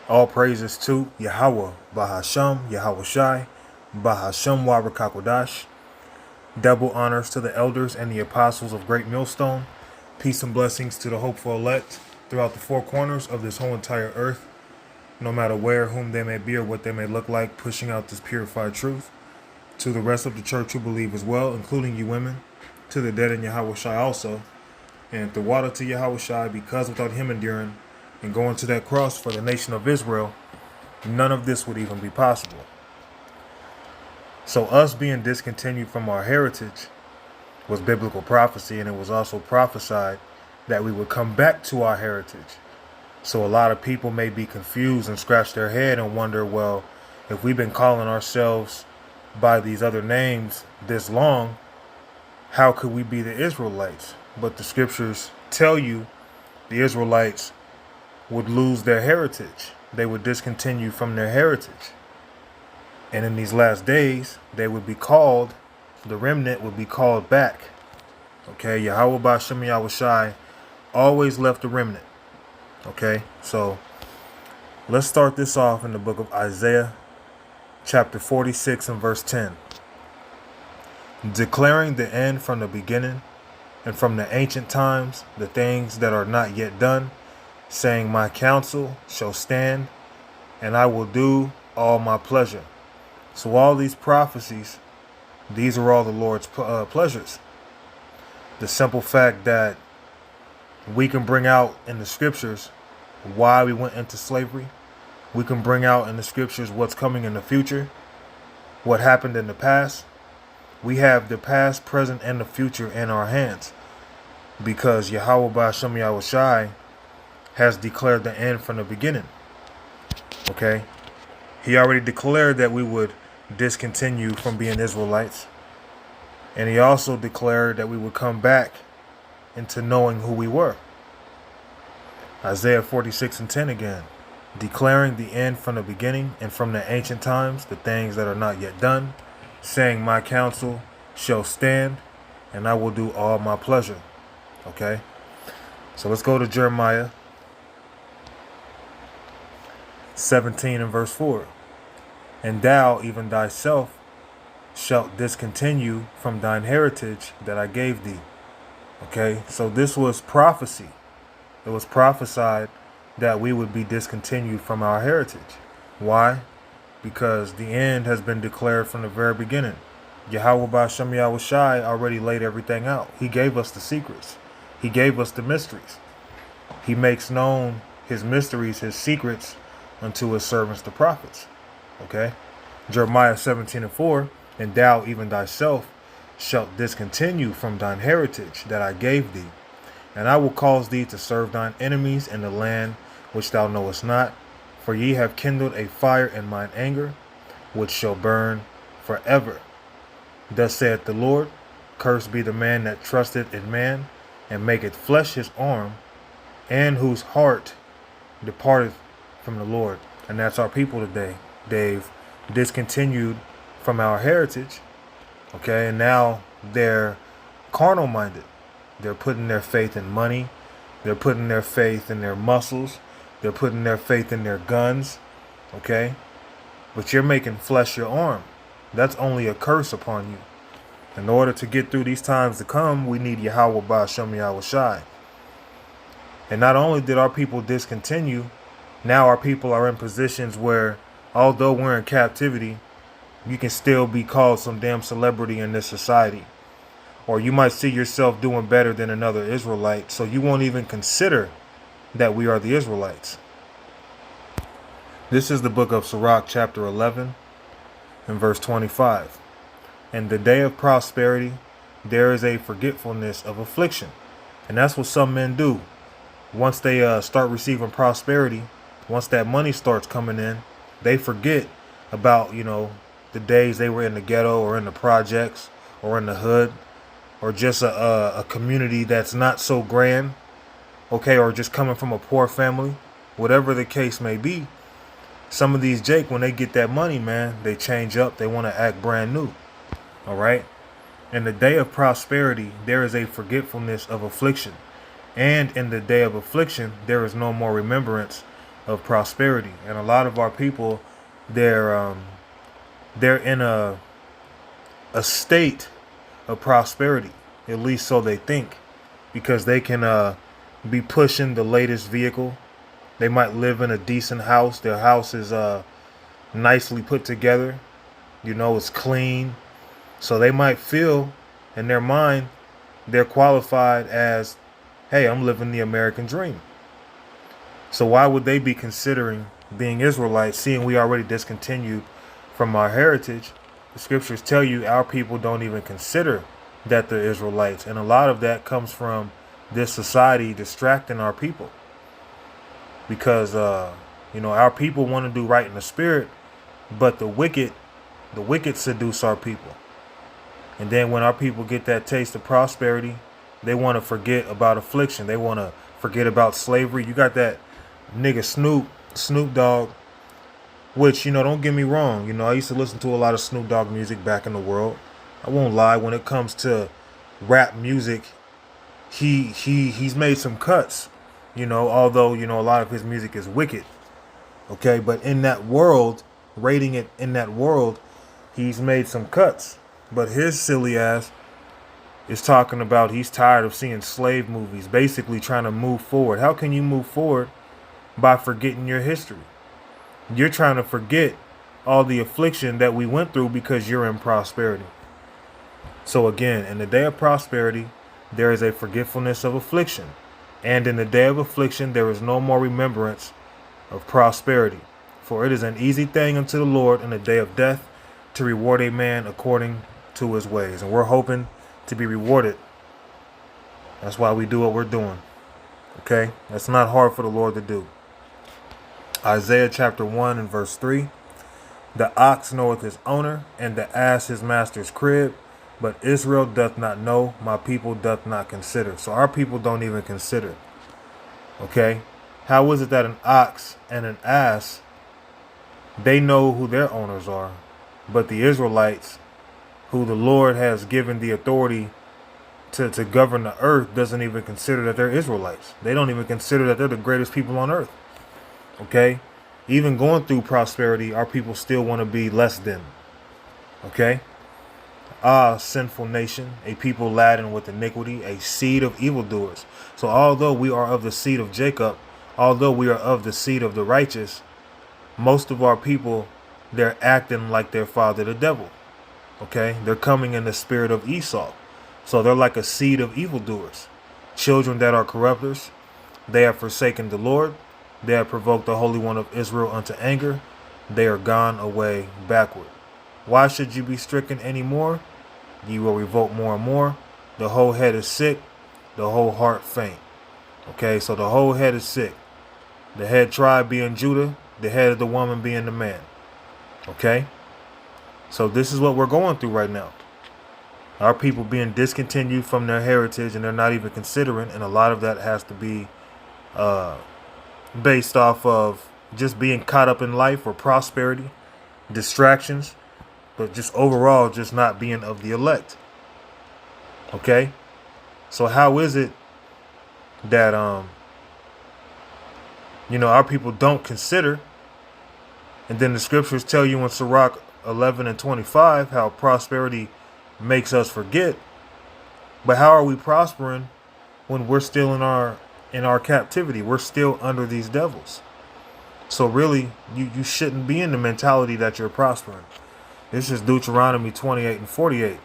All praises to Yahweh, Bahasham, Yahweh Shai, Bahasham Warakakodash. Double honors to the elders and the apostles of Great Millstone. Peace and blessings to the hopeful elect throughout the four corners of this whole entire earth, no matter where, whom they may be, or what they may look like, pushing out this purified truth. To the rest of the church who believe as well, including you women. To the dead in Yahweh Shai also. And the water to Yahweh Shai, because without him enduring and going to that cross for the nation of Israel, none of this would even be possible. So us being discontinued from our heritage was biblical prophecy, and it was also prophesied that we would come back to our heritage. So a lot of people may be confused and scratch their head and wonder, well, if we've been calling ourselves by these other names this long, how could we be the Israelites? But the scriptures tell you the Israelites would lose their heritage. They would discontinue from their heritage. And in these last days, they would be called, the remnant would be called back. Okay, Yahweh Ba'Shem Yahweh Shai always left a remnant. Okay, so let's start this off in the book of Isaiah, chapter 46 and verse 10. Declaring the end from the beginning and from the ancient times, the things that are not yet done, saying, my counsel shall stand, and I will do all my pleasure. So all these prophecies, these are all the Lord's pleasures. The simple fact that we can bring out in the scriptures why we went into slavery. We can bring out in the scriptures what's coming in the future, what happened in the past. We have the past, present, and the future in our hands because Yahweh Ba'Shem Yahweh Shai has declared the end from the beginning. Okay? He already declared that we would discontinue from being Israelites. And he also declared that we would come back into knowing who we were. Isaiah 46 and 10 again. Declaring the end from the beginning and from the ancient times, the things that are not yet done, saying, my counsel shall stand, and I will do all my pleasure. Okay? So let's go to Jeremiah 17 and verse 4. And thou, even thyself, shalt discontinue from thine heritage that I gave thee. Okay? So this was prophecy. It was prophesied that we would be discontinued from our heritage. Why? Because the end has been declared from the very beginning. Yahweh Ba'Shem Yahweh Shai already laid everything out. He gave us the secrets. He gave us the mysteries. He makes known his mysteries, his secrets, unto his servants, the prophets. Okay? Jeremiah 17 and 4, and thou, even thyself, shalt discontinue from thine heritage that I gave thee. And I will cause thee to serve thine enemies in the land which thou knowest not. For ye have kindled a fire in mine anger, which shall burn forever. Thus saith the Lord, cursed be the man that trusteth in man, and maketh flesh his arm, and whose heart departeth from the Lord. And that's our people today. They've discontinued from our heritage, okay, and now they're carnal minded. They're putting their faith in money. They're putting their faith in their muscles. They're putting their faith in their guns, okay? But you're making flesh your arm. That's only a curse upon you. In order to get through these times to come, we need Yahweh Ba'Shem Yahweh Shai. And not only did our people discontinue, now our people are in positions where, although we're in captivity, you can still be called some damn celebrity in this society. Or you might see yourself doing better than another Israelite, so you won't even consider that we are the Israelites. This is the book of Sirach, chapter 11, and verse 25. In the day of prosperity, there is a forgetfulness of affliction. And that's what some men do. Once they start receiving prosperity, once that money starts coming in, they forget about, the days they were in the ghetto or in the projects or in the hood, or just a community that's not so grand, okay, or just coming from a poor family, whatever the case may be. Some of these Jake, when they get that money, man, they change up. They want to act brand new, all right? In the day of prosperity, there is a forgetfulness of affliction. And in the day of affliction, there is no more remembrance of prosperity. And a lot of our people, they're they're in a state of prosperity, at least so they think, because they can be pushing the latest vehicle. They might live in a decent house. Their house is nicely put together. You know, it's clean. So they might feel in their mind they're qualified as, hey, I'm living the American dream. So why would they be considering being Israelites, seeing we already discontinued from our heritage? The scriptures tell you our people don't even consider that they're Israelites. And a lot of that comes from this society distracting our people. Because, our people want to do right in the spirit, but the wicked seduce our people. And then when our people get that taste of prosperity, they want to forget about affliction. They want to forget about slavery. You got that nigga Snoop Dogg, which, don't get me wrong. I used to listen to a lot of Snoop Dogg music back in the world. I won't lie. When it comes to rap music, he's made some cuts, although, a lot of his music is wicked. Okay. But in that world, rating it in that world, he's made some cuts. But his silly ass is talking about he's tired of seeing slave movies, basically trying to move forward. How can you move forward by forgetting your history? You're trying to forget all the affliction that we went through because you're in prosperity. So again, in the day of prosperity, there is a forgetfulness of affliction. And in the day of affliction, there is no more remembrance of prosperity. For it is an easy thing unto the Lord in the day of death to reward a man according to his ways. And we're hoping to be rewarded. That's why we do what we're doing. Okay? That's not hard for the Lord to do. Isaiah chapter 1 and verse 3. The ox knoweth his owner, and the ass his master's crib. But Israel doth not know, my people doth not consider. So our people don't even consider. Okay? How is it that an ox and an ass, they know who their owners are, but the Israelites, who the Lord has given the authority to govern the earth, doesn't even consider that they're Israelites. They don't even consider that they're the greatest people on earth. Okay? Even going through prosperity, our people still want to be less than. Okay? Ah, sinful nation, a people laden with iniquity, a seed of evildoers. So although we are of the seed of Jacob, although we are of the seed of the righteous, most of our people, they're acting like their father, the devil. Okay? They're coming in the spirit of Esau. So they're like a seed of evildoers. Children that are corrupters. They have forsaken the Lord. They have provoked the Holy One of Israel unto anger. They are gone away backward. Why should you be stricken any more? Ye will revolt more and more. The whole head is sick. The whole heart faint. Okay, so the whole head is sick. The head tribe being Judah. The head of the woman being the man. Okay? So this is what we're going through right now. Our people being discontinued from their heritage, and they're not even considering, and a lot of that has to be based off of just being caught up in life or prosperity, distractions, but just overall just not being of the elect. Okay? So how is it that our people don't consider, and then the scriptures tell you in Sirach 11 and 25 how prosperity makes us forget, but how are we prospering when we're still in our captivity? We're still under these devils. So really, you shouldn't be in the mentality that you're prospering. This is Deuteronomy 28 and 48.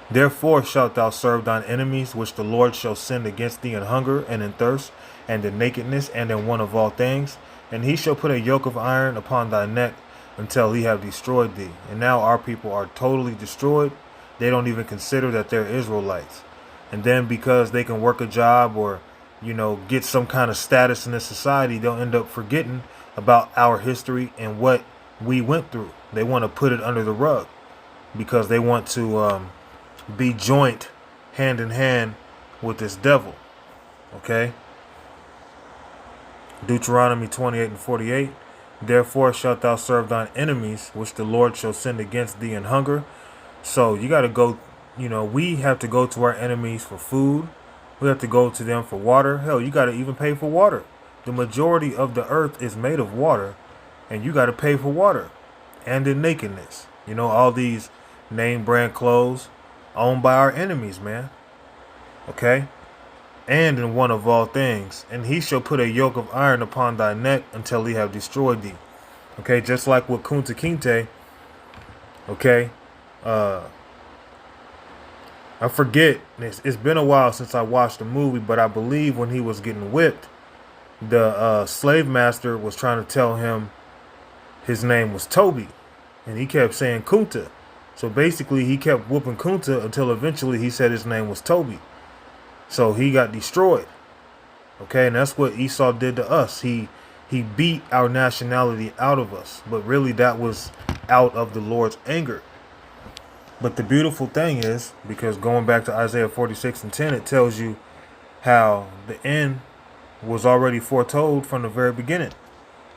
Therefore shalt thou serve thine enemies, which the Lord shall send against thee in hunger and in thirst and in nakedness and in want of all things. And he shall put a yoke of iron upon thy neck until he have destroyed thee. And now our people are totally destroyed. They don't even consider that they're Israelites. And then because they can work a job or, get some kind of status in this society, they'll end up forgetting about our history and what we went through. They want to put it under the rug because they want to be joint hand in hand with this devil. Okay? Deuteronomy 28 and 48. Therefore shalt thou serve thine enemies, which the Lord shall send against thee in hunger. So you got to go, we have to go to our enemies for food. We have to go to them for water. Hell, you got to even pay for water the majority of the earth is made of water, and you got to pay for water and in nakedness. You know, all these name brand clothes owned by our enemies, man. Okay? And in one of all things, and he shall put a yoke of iron upon thy neck until he have destroyed thee. Okay, just like with Kunta Kinte. Okay, I forget. It's been a while since I watched the movie, but I believe when he was getting whipped, the slave master was trying to tell him his name was Toby, and he kept saying Kunta. So basically, he kept whooping Kunta until eventually he said his name was Toby. So he got destroyed. Okay, and that's what Esau did to us. He beat our nationality out of us, but really that was out of the Lord's anger. But the beautiful thing is, because going back to Isaiah 46:10, it tells you how the end was already foretold from the very beginning.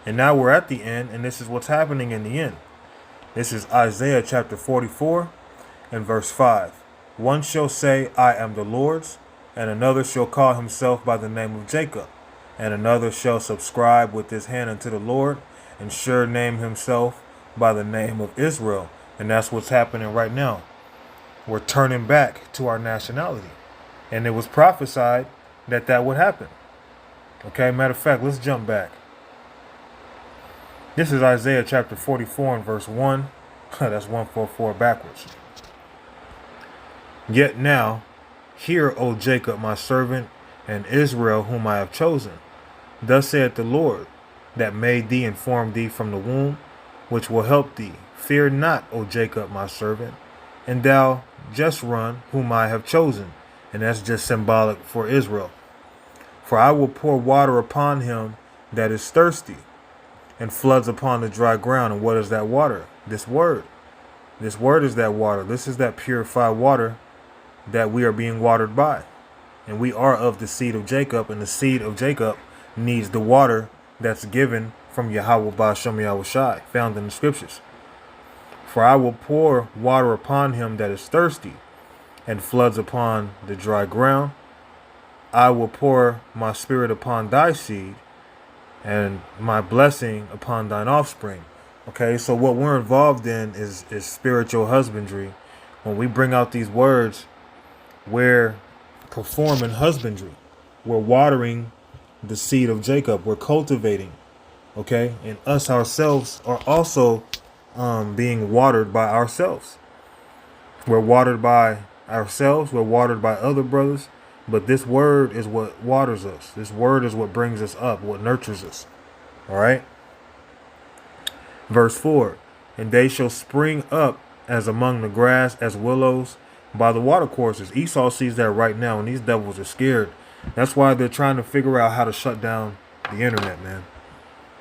And now we're at the end, and this is what's happening in the end. This is Isaiah chapter 44 and verse 5. One shall say, I am the Lord's, and another shall call himself by the name of Jacob, and another shall subscribe with his hand unto the Lord, and sure name himself by the name of Israel. And that's what's happening right now. We're turning back to our nationality. And it was prophesied that that would happen. Okay, matter of fact, let's jump back. This is Isaiah chapter 44 and verse 1. That's 144 backwards. Yet now, hear, O Jacob, my servant, and Israel, whom I have chosen. Thus saith the Lord, that made thee and formed thee from the womb, which will help thee. Fear not, O Jacob, my servant, and thou Jeshurun, whom I have chosen. And that's just symbolic for Israel. For I will pour water upon him that is thirsty, and floods upon the dry ground. And what is that water? This word. This word is that water. This is that purified water that we are being watered by. And we are of the seed of Jacob, and the seed of Jacob needs the water that's given from Yahweh Ba'Shem Yahushai, found in the scriptures. For I will pour water upon him that is thirsty, and floods upon the dry ground. I will pour my spirit upon thy seed, and my blessing upon thine offspring. Okay, so what we're involved in is spiritual husbandry. When we bring out these words, we're performing husbandry. We're watering the seed of Jacob. We're cultivating. Okay, and us ourselves are also being watered by ourselves. We're watered by ourselves. We're watered by other brothers. But this word is what waters us. This word is what brings us up, what nurtures us. All right. Verse 4. And they shall spring up as among the grass, as willows by the watercourses. Esau sees that right now, and these devils are scared. That's why they're trying to figure out how to shut down the internet, man.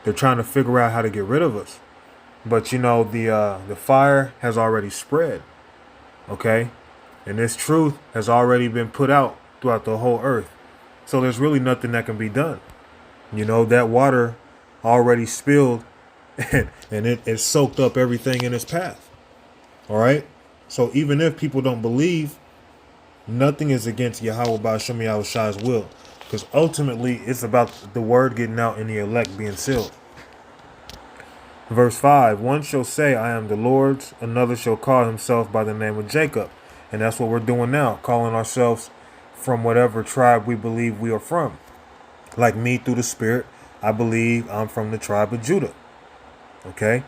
They're trying to figure out how to get rid of us. But, you know, the fire has already spread. Okay. And this truth has already been put out throughout the whole earth. So there's really nothing that can be done. You know, that water already spilled and it soaked up everything in its path. All right. So even if people don't believe, nothing is against Yahweh Ba'Shem Yahushua's will. Because ultimately it's about the word getting out and the elect being sealed. Verse 5. One shall say, I am the Lord's. Another shall call himself by the name of Jacob. And that's what we're doing now. Calling ourselves from whatever tribe we believe we are from. Like me, through the Spirit, I believe I'm from the tribe of Judah. Okay?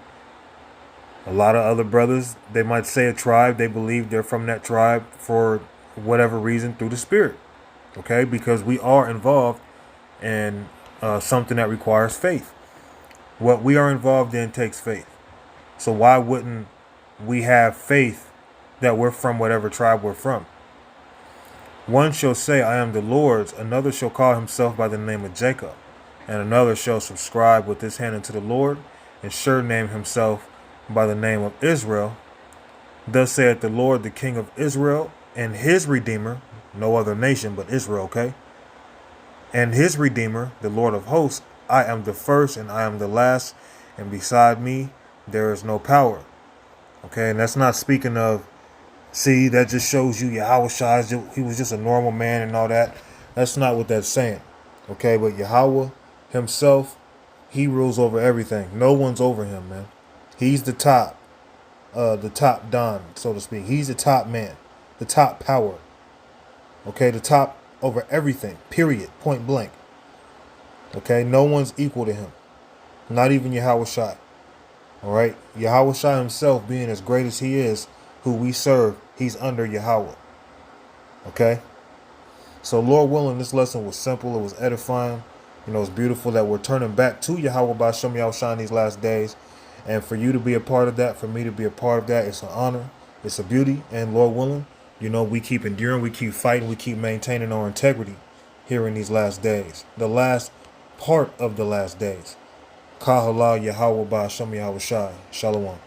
A lot of other brothers, they might say a tribe, they believe they're from that tribe for whatever reason through the Spirit. Okay? Because we are involved in something that requires faith. What we are involved in takes faith. So why wouldn't we have faith that we're from whatever tribe we're from? One shall say, I am the Lord's. Another shall call himself by the name of Jacob. And another shall subscribe with his hand unto the Lord, and sure name himself by the name of Israel. Thus saith the Lord, the King of Israel, and his Redeemer, no other nation but Israel, okay? And his Redeemer, the Lord of hosts, I am the first and I am the last, and beside me there is no power. Okay, and that's not speaking of, see, that just shows you Yahushua, he was just a normal man and all that. That's not what that's saying. Okay, but Yahweh himself, he rules over everything. No one's over him, man. He's the top don, so to speak. He's the top man, the top power. Okay, the top over everything. Period. Point blank. Okay, no one's equal to him. Not even Yahweh Shai. All right, Yahweh Shai himself, being as great as he is, who we serve, he's under Yahweh. Okay. So Lord willing, this lesson was simple. It was edifying. You know, it's beautiful that we're turning back to Yahweh by Shem Yahushua in these last days. And for you to be a part of that, for me to be a part of that, it's an honor. It's a beauty. And Lord willing, you know, we keep enduring, we keep fighting, we keep maintaining our integrity here in these last days. The last part of the last days. Kahala Yahweh by Shem Yahushua. Shalom.